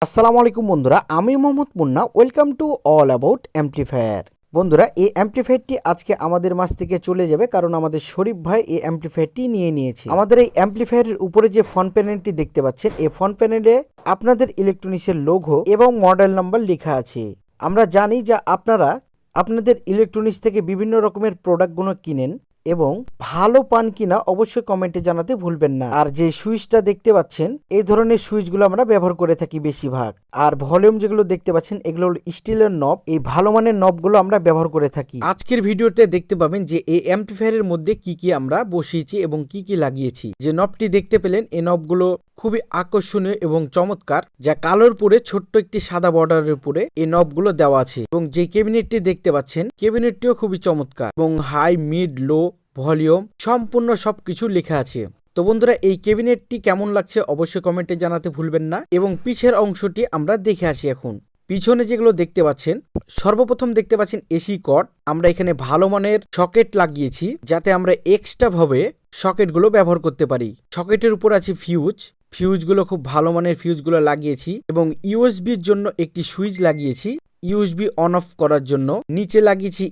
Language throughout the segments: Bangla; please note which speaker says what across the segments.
Speaker 1: আসসালামু আলাইকুম বন্ধুরা, আমি Mohammad Munna. Welcome to all about amplifier. বন্ধুরা, এই অ্যাম্পলিফায়ারটি আজকে আমাদের মাঝ থেকে চলে যাবে, কারণ আমাদের শরীফ ভাই এই অ্যাম্পলিফায়ারটি নিয়ে নিয়েছে। আমাদের এই অ্যাম্পলিফায়ারের উপরে যে ফ্রন্ট প্যানেলটি দেখতে পাচ্ছেন, এই ফ্রন্ট প্যানেলে আপনাদের ইলেকট্রনিক্সের লোগো এবং মডেল নাম্বার লেখা আছে। আমরা জানি যে আপনারা আপনাদের ইলেকট্রনিক্স থেকে বিভিন্ন রকমের প্রোডাক্টগুলো কিনেন এবং ভালো পান কিনা অবশ্যই কমেন্টে জানাতে ভুলবেন না। আর যে সুইচটা দেখতে পাচ্ছেন, এই ধরনের সুইচগুলো আমরা ব্যবহার করে থাকি বেশিরভাগ। আর ভলিউম যেগুলো দেখতে পাচ্ছেন, এগুলো স্টিলের নব। এই ভালো মানের নবগুলো আমরা ব্যবহার করে থাকি। আজকের ভিডিওতে দেখতে পাবেন যে এই অ্যাম্পলিফায়ারের মধ্যে কি কি আমরা বসিয়েছি এবং কি কি লাগিয়েছি। যে নবটি দেখতে পেলেন, এই নবগুলো খুবই আকর্ষণীয় এবং চমৎকার, যা কালোর পরে ছোট্ট একটি সাদা বর্ডারের উপরে এই নবগুলো দেওয়া আছে। এবং যে ক্যাবিনেটটি দেখতে পাচ্ছেন, ক্যাবিনেটটিও খুবই চমৎকার এবং হাই, মিড, লো, ভলিউম সম্পূর্ণ সবকিছু লেখা আছে। তো বন্ধুরা, এই ক্যাবিনেটটি কেমন লাগছে অবশ্যই কমেন্টে জানাতে ভুলবেন না। এবং পিছের অংশটি আমরা দেখে আসি। এখন পিছনে যেগুলো দেখতে পাচ্ছেন, সর্বপ্রথম দেখতে পাচ্ছেন এসি কর্ড। আমরা এখানে ভালো মানের সকেট লাগিয়েছি, যাতে আমরা এক্সট্রা ভাবে সকেটগুলো ব্যবহার করতে পারি। সকেটের উপর আছে ফিউজগুলো খুব ভালো মানের ফিউজগুলো লাগিয়েছি। এবং ইউএসবির জন্য একটি সুইচ লাগিয়েছি, ইউএসবি অন অফ করার জন্য। নিচে লাগিয়েছি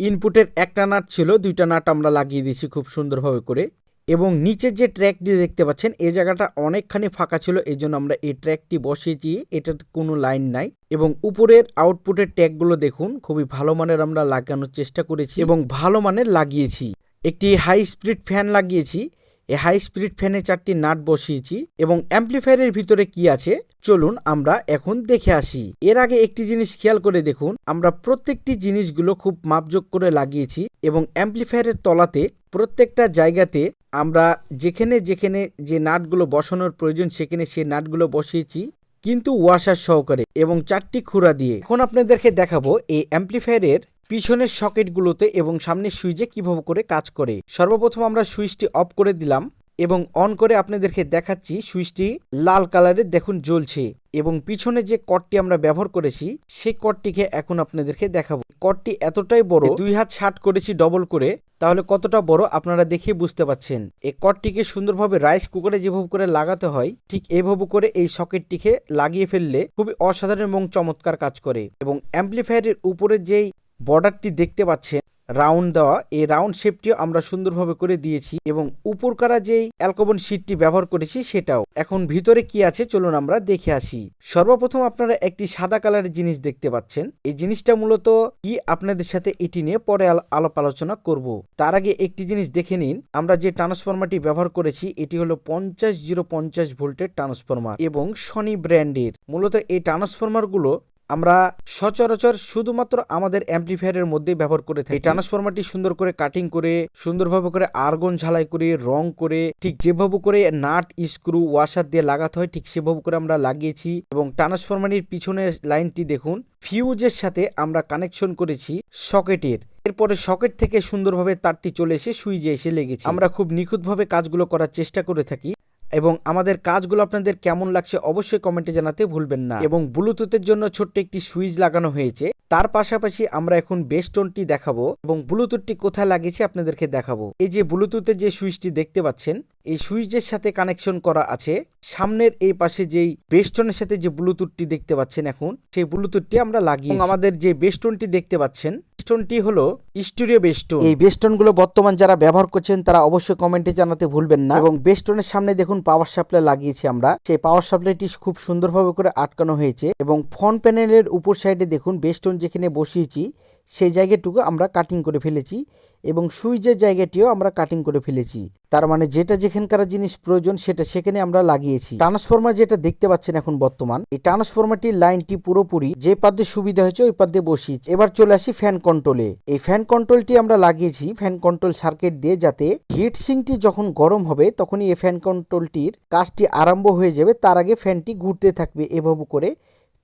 Speaker 1: ইনপুটের একটা নাট ছিল, দুইটা নাট আমরা লাগিয়ে দিয়েছি খুব সুন্দরভাবে করে। এবং নিচের যে ট্র্যাকটি দেখতে পাচ্ছেন, এই জায়গাটা অনেকখানি ফাঁকা ছিল, এই জন্য আমরা এই ট্র্যাকটি বসিয়েছি। এটাতে কোনো লাইন নাই। এবং উপরের আউটপুটের ট্র্যাকগুলো দেখুন, খুবই ভালো মানের আমরা লাগানোর চেষ্টা করেছি এবং ভালো মানের লাগিয়েছি। একটি হাই স্পিড ফ্যান লাগিয়েছি, এই হাই স্পিড ফ্যানে 4টি নাট বসিয়েছি। এবং অ্যাম্পলিফায়ারের ভিতরে কি আছে চলুন আমরা এখন দেখে আসি। এর আগে একটি জিনিস খেয়াল করে দেখুন, আমরা প্রত্যেকটি জিনিসগুলো খুব মাপজোক করে লাগিয়েছি। এবং অ্যাম্পলিফায়ারের তলাতে প্রত্যেকটা জায়গাতে আমরা যেখানে যেখানে যে নাটগুলো বসানোর প্রয়োজন সেখানে সেই নাটগুলো বসিয়েছি, কিন্তু ওয়াশার সহকারে এবং 4টি খুঁড়া দিয়ে। এখন আপনাদেরকে দেখাবো এই অ্যাম্পলিফায়ারের পিছনের সকেটগুলোতে এবং সামনের সুইচে কিভাবে করে কাজ করে। সর্বপ্রথম আমরা সুইচটি অফ করে দিলাম এবং অন করে আপনাদেরকে দেখাচ্ছি। সুইচটি লাল কালারের দেখুন জ্বলছে। এবং পিছনে যে কর্ডটি আমরা ব্যবহার করেছি, সেই কর্ডটিকে এখন আপনাদেরকে দেখাবো। কর্ডটি এতটাই বড়, 2 হাত শার্ট করেছি ডবল করে, তাহলে কতটা বড় আপনারা দেখে বুঝতে পাচ্ছেন। এই কর্ডটিকে সুন্দরভাবে রাইস কুকারে যেভাবে করে লাগাতে হয়, ঠিক এইভাবে করে এই সকেটটিকে লাগিয়ে ফেললে খুবই অসাধারণ এবং চমৎকার কাজ করে। এবং অ্যাম্পলিফায়ারের উপরে যেই বর্ডারটি দেখতে পাচ্ছেন রাউন্ড দেওয়া, এই রাউন্ড শেপটিও আমরা সুন্দরভাবে করে দিয়েছি। এবং উপরকারা যেই অ্যালকোবন শীটটি ব্যবহার করেছি সেটাও। এখন ভিতরে কি আছে চলুন আমরা দেখে আসি। সর্বপ্রথম আপনারা একটি সাদা কালারের জিনিস দেখতে পাচ্ছেন। এই জিনিসটা মূলত কি আপনাদের সাথে এটি নিয়ে পরে আলাপ আলোচনা করব। তার আগে একটি জিনিস দেখে নিন, আমরা যে ট্রান্সফরমারটি ব্যবহার করেছি এটি হলো 50-050 ভোল্টের ট্রান্সফরমার এবং সনি ব্র্যান্ডের। মূলত এই ট্রান্সফরমারগুলো আমরা সচরাচর শুধুমাত্র আমাদের অ্যাম্পলিফায়ারের মধ্যে ব্যবহার করে থাকি। এই ট্রান্সফরমারটি সুন্দর করে কাটিং করে, সুন্দরভাবে করে আর্গন ঝালাই করে, রং করে, ঠিক যেভাবে করে নাট স্ক্রু ওয়াশার দিয়ে লাগাতে হয় ঠিক সেভাবে করে আমরা লাগিয়েছি। এবং ট্রান্সফরমারের পিছনের লাইনটি দেখুন, ফিউজের সাথে আমরা কানেকশন করেছি সকেটের। এরপরে সকেট থেকে সুন্দরভাবে তারটি চলে এসে সুইচে এসে লেগেছে। আমরা খুব নিখুঁতভাবে কাজগুলো করার চেষ্টা করে থাকি। এবং আমাদের কাজগুলো আপনাদের কেমন লাগছে অবশ্যই কমেন্টে জানাতে ভুলবেন না। এবং ব্লুটুথের জন্য ছোট্ট একটি সুইচ লাগানো হয়েছে। তার পাশাপাশি আমরা এখন বেসটোনটি দেখাবো এবং ব্লুটুথটি কোথায় লাগিয়েছি আপনাদেরকে দেখাবো। এই যে ব্লুটুথের যে সুইচটি দেখতে পাচ্ছেন, এই সুইচের সাথে কানেকশন করা আছে। সামনের এই পাশে যেই বেসটোনের সাথে যে ব্লুটুথটি দেখতে পাচ্ছেন, এখন সেই ব্লুটুথটি আমরা লাগিয়ে আমাদের যে বেসটোনটি দেখতে পাচ্ছেন, বেসটোনটি হলো স্টুডিও বেসটোন। এই বেসটোনগুলো বর্তমান যারা ব্যবহার করছেন তারা অবশ্যই কমেন্টে জানাতে ভুলবেন না। এবং বেসটোনের সামনে দেখুন পাওয়ার সাপ্লাই লাগিয়েছি আমরা। সেই পাওয়ার সাপ্লাইটি খুব সুন্দরভাবে করে আটকানো হয়েছে। এবং ফ্রন্ট প্যানেলের উপর সাইডে দেখুন বেসটোন যেখানে বসিয়েছি সেই জায়গাটুকু আমরা কাটিং করে ফেলেছি এবং সুইচের জায়গাটিও আমরা কাটিং করে ফেলেছি। তার মানে যেটা যেখানকার জিনিস প্রয়োজন সেটা সেখানে আমরা লাগিয়েছি। ট্রান্সফরমার যেটা দেখতে পাচ্ছেন এখন বর্তমান, এই ট্রান্সফরমারটির লাইনটি পুরোপুরি যে পাদ্যে সুবিধা হয়েছে ওই পাদ্যে বসিয়েছি। এবার চলে আসি ফ্যান কন্ট্রোলে। এই ফ্যান কন্ট্রোলটি আমরা লাগিয়েছি ফ্যান কন্ট্রোল সার্কিট দিয়ে, যাতে হিট সিঙ্কটি যখন গরম হবে তখনই এই ফ্যান কন্ট্রোলটির কাজটি আরম্ভ হয়ে যাবে। তার আগে ফ্যানটি ঘুরতে থাকবে এভাবে করে,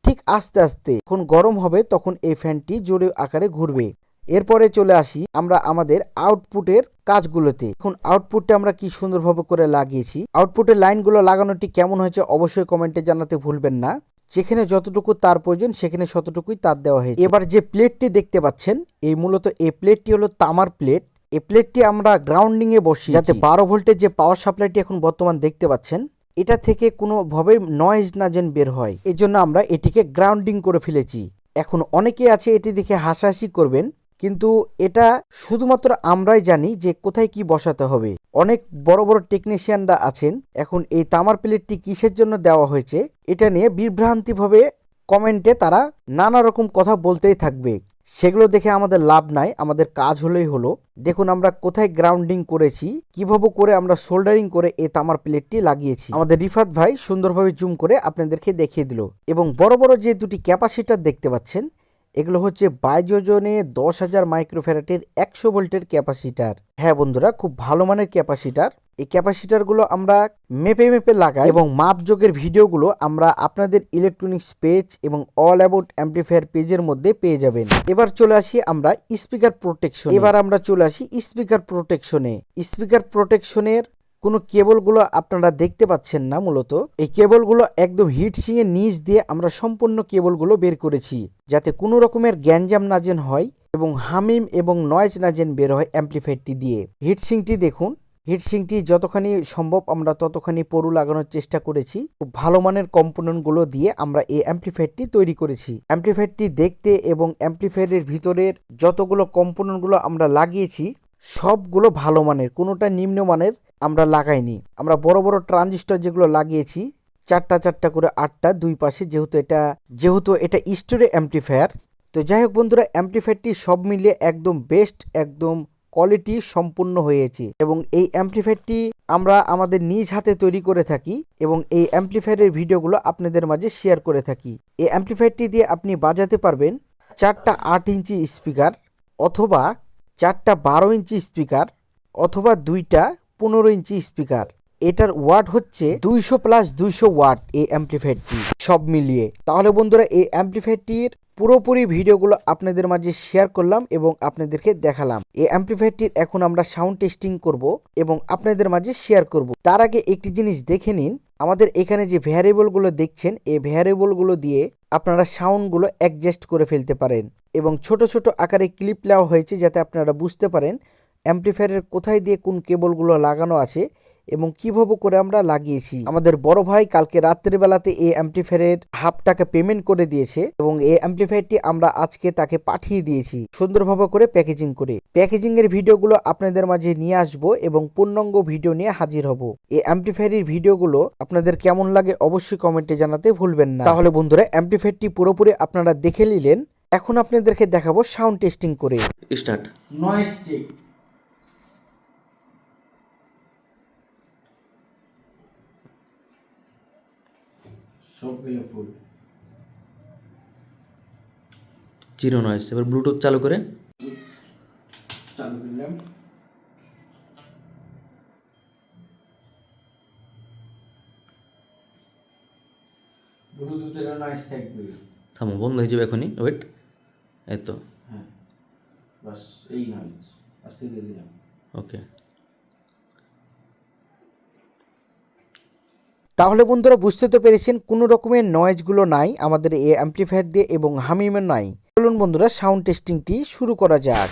Speaker 1: ঠিক আস্তে আস্তে যখন গরম হবে তখন এই ফ্যানটি জোরে আকারে ঘুরবে। এরপরে চলে আসি আমরা আমাদের আউটপুটের কাজগুলোতে। এখন আউটপুটটা আমরা কি সুন্দরভাবে করে লাগিয়েছি। আউটপুটের লাইনগুলো লাগানোটি কেমন হয়েছে অবশ্যই কমেন্টে জানাতে ভুলবেন না। যেখানে যতটুকু তার প্রয়োজন সেখানে ততটুকুই তার দেওয়া হয়েছে। এবার যে প্লেটটি দেখতে পাচ্ছেন, এই মূলত এই প্লেটটি হলো তামার প্লেট। এই প্লেটটি আমরা গ্রাউন্ডিং এ বসি, যাতে 12 ভোল্টের যে পাওয়ার সাপ্লাইটি এখন বর্তমান দেখতে পাচ্ছেন এটা থেকে কোনোভাবেই নয়েজ না যেন বের হয়, এজন্য আমরা এটিকে গ্রাউন্ডিং করে ফেলেছি। এখন অনেকে আছে এটি দেখে হাসাহাসি করবেন, কিন্তু এটা শুধুমাত্র আমরাই জানি যে কোথায় কি বসাতে হবে। অনেক বড় বড় টেকনিশিয়ানরা আছেন, এখন এই তামার প্লেটটি কিসের জন্য দেওয়া হয়েছে এটা নিয়ে বিভ্রান্তিভাবে কমেন্টে তারা নানা রকম কথা বলতেই থাকবে। সেগুলো দেখে আমাদের লাভ নাই, আমাদের কাজ হলেই হলো। দেখুন আমরা কোথায় গ্রাউন্ডিং করেছি, কিভাবে করে আমরা সোল্ডারিং করে এই তামার প্লেটটি লাগিয়েছি। আমাদের রিফাত ভাই সুন্দরভাবে জুম করে আপনাদেরকে দেখিয়ে দিল। এবং বড় বড় যে দুটি ক্যাপাসিটার দেখতে পাচ্ছেন, এগুলো হচ্ছে বায়োজনে 10,000 মাইক্রোফ্যারাডের 100 ভোল্টের ক্যাপাসিটার। হ্যাঁ বন্ধুরা, খুব ভালো মানের ক্যাপাসিটার। এই ক্যাপাসিটারগুলো আমরা মেপে মেপে লাগাই এবং মাপযোগের ভিডিওগুলো আমরা আপনাদের ইলেকট্রনিক্স পেজ এবং অল অ্যাবাউট অ্যাম্পলিফায়ার পেজের মধ্যে পেয়ে যাবেন। এবার চলে আসি আমরা স্পিকার প্রোটেকশনে। স্পিকার প্রোটেকশনের কোনো কেবলগুলো আপনারা দেখতে পাচ্ছেন না। মূলত এই কেবলগুলো একদম হিটসিং এর নিচ দিয়ে আমরা সম্পূর্ণ কেবলগুলো বের করেছি, যাতে কোনো রকমের গ্যাঞ্জাম না যেন হয় এবং হামিম এবং নয়েজ না যেন বের হয় অ্যাম্পলিফায়ারটি দিয়ে। হিটসিংটি দেখুন, হিটসিংটি যতখানি সম্ভব আমরা ততখানি পরু লাগানোর চেষ্টা করেছি। খুব ভালো মানের কম্পোনেন্টগুলো দিয়ে আমরা এই অ্যাম্পলিফায়ারটি তৈরি করেছি। অ্যাম্পলিফায়ারটি দেখতে এবং অ্যাম্পলিফায়ারের ভিতরের যতগুলো কম্পোনেন্টগুলো আমরা লাগিয়েছি সবগুলো ভালো মানের, কোনোটা নিম্নমানের আমরা লাগাইনি। আমরা বড় বড় ট্রানজিস্টর যেগুলো লাগিয়েছি 4টা করে 8টা দুই পাশে, যেহেতু এটা স্টোরে অ্যাম্পলিফায়ার। তো যাই হোক বন্ধুরা, অ্যাম্পলিফায়ারটি সব মিলিয়ে একদম বেস্ট, একদম কোয়ালিটি সম্পূর্ণ হয়েছে। এবং এই অ্যাম্পলিফায়ারটি আমরা আমাদের নিজ হাতে তৈরি করে থাকি এবং এই অ্যাম্পলিফায়ারের ভিডিওগুলো আপনাদের মাঝে শেয়ার করে থাকি। এই অ্যাম্পলিফায়ারটি দিয়ে আপনি বাজাতে পারবেন 4টা 8 ইঞ্চি স্পিকার, অথবা 4টা 12 ইঞ্চি স্পিকার, অথবা 2টা 15 ইঞ্চি স্পিকার। এটার ওয়াট হচ্ছে 200 + 200 ওয়াট এই অ্যাম্পলিফায়ারটি সব মিলিয়ে। তাহলে বন্ধুরা, এই অ্যাম্পলিফায়ারটির পুরোপুরি ভিডিওগুলো আপনাদের মাঝে শেয়ার করলাম এবং আপনাদেরকে দেখালাম। এই অ্যাম্পলিফায়ারটির এখন আমরা সাউন্ড টেস্টিং করব এবং আপনাদের মাঝে শেয়ার করব। তার আগে একটি জিনিস দেখে নিন, আমাদের এখানে যে ভ্যারিয়েবলগুলো দেখছেন, এই ভ্যারিয়েবলগুলো দিয়ে আপনারা সাউন্ডগুলো অ্যাডজাস্ট করে ফেলতে পারেন এবং ছোট ছোট আকারে ক্লিপ নেওয়া হয়েছে যাতে আপনারা বুঝতে পারেন অ্যাম্পলিফায়ারের কোথায় দিয়ে কোন কেবলগুলো লাগানো আছে এবং কিভাবে করে আমরা লাগিয়েছি। আমাদের বড় ভাই কালকে রাত্রের বেলাতে এই অ্যাম্পলিফায়ারের হাফ টাকা পেমেন্ট করে দিয়েছে এবং এই অ্যাম্পলিফায়ারটি আমরা আজকে তাকে পাঠিয়ে দিয়েছি সুন্দরভাবে করে প্যাকেজিং এর ভিডিওগুলো আপনাদের মাঝে নিয়ে আসবো এবং পূর্ণাঙ্গ ভিডিও নিয়ে হাজির হব। এই অ্যাম্পলিফায়ারের ভিডিওগুলো আপনাদের কেমন লাগে অবশ্যই কমেন্টে জানাতে ভুলবেন না। তাহলে বন্ধুরা, অ্যাম্পলিফায়ারটি পুরোপুরি আপনারা দেখে নিলেন, এখন আপনাদেরকে দেখাবো সাউন্ড টেস্টিং করে।
Speaker 2: স্টার্ট।
Speaker 1: Noise check. সবগুলো ফুল।
Speaker 2: Zero noise. এবার ব্লুটুথ চালু করে
Speaker 1: করলাম। ব্লুটুথের নয়েজ থাকবে।
Speaker 2: থামো, বন্ধ হয়ে যাবে এখনই। ওয়েট, এই তো।
Speaker 1: হ্যাঁ, বাস এই নয়েজ আস্তে দিয়ে দিলাম।
Speaker 2: ওকে।
Speaker 1: তাহলে বন্ধুরা, বুঝতে তো পেরেছেন কোনো রকমের নয়েজগুলো নাই আমাদের এই অ্যাম্পলিফায়ার দিয়ে এবং হামিমের নাই। চলুন বন্ধুরা, সাউন্ড টেস্টিংটি শুরু করা যাক।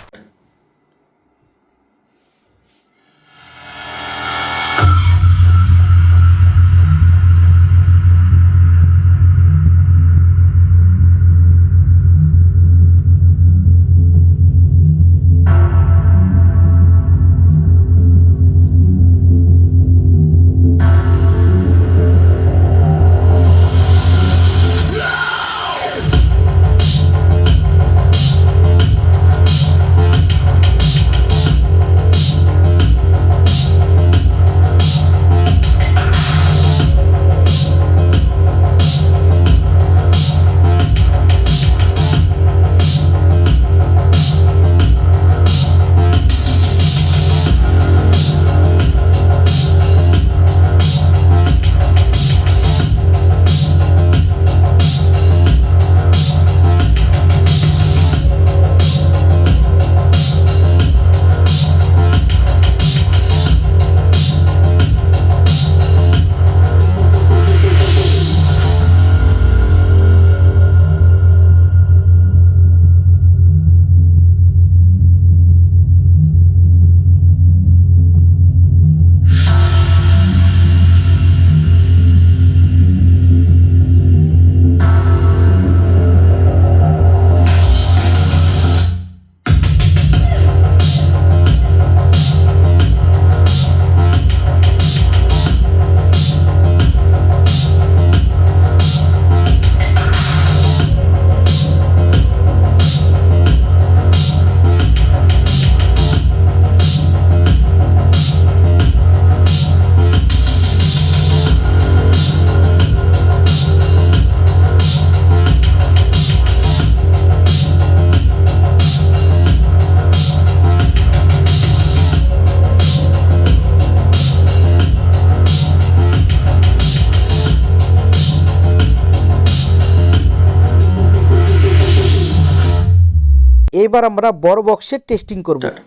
Speaker 1: এবার আমরা বড় বক্সের টেস্টিং করব।
Speaker 2: স্টার্ট।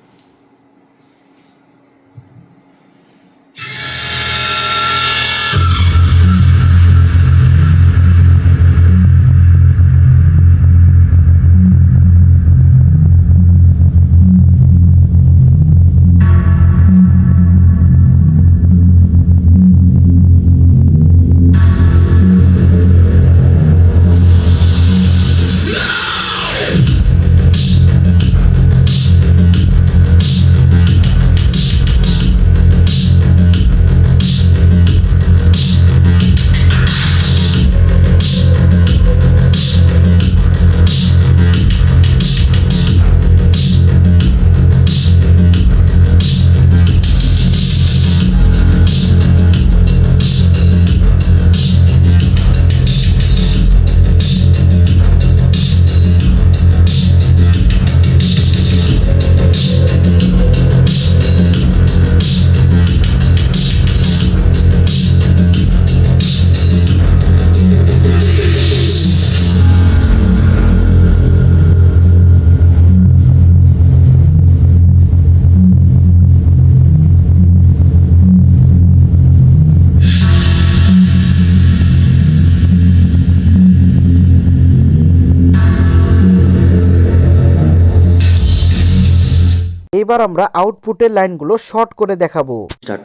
Speaker 1: এবার আমরা আউটপুটের লাইনগুলো শর্ট করে দেখাবো।
Speaker 2: স্টার্ট।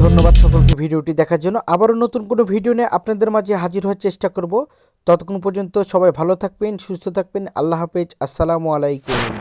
Speaker 1: ধন্যবাদ সকলকে ভিডিওটি দেখার জন্য। আবারও নতুন কোনো ভিডিও নিয়ে আপনাদের মাঝে হাজির হওয়ার চেষ্টা করব। ততক্ষণ পর্যন্ত সবাই ভালো থাকবেন, সুস্থ থাকবেন। আল্লাহ হাফেজ, আসসালামু আলাইকুম।